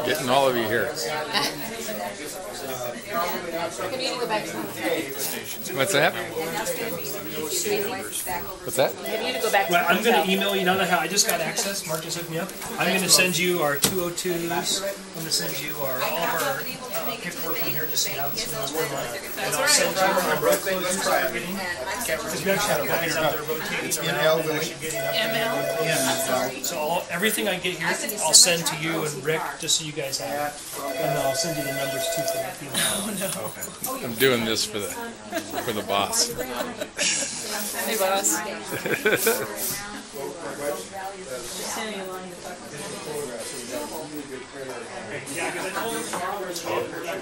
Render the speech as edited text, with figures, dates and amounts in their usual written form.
Getting all of you here. We need to go back to What's that? What's that? I need to go back to I'm going to email you. Now that I just got access, Mark just hooked me up. I'm going to send you our 202s. I'm going to send you all of our paperwork from here just so you have it. And I'll send you our road closures that we're getting. Because we actually have guys out there rotating around and actually getting up. Yeah. So everything I get here, I'll send to you and Rick just so you guys have it. And I'll send you the numbers too for that. Oh, no. I'm doing this for the boss. Hey, boss. Yeah, because I told him tomorrow we're talking about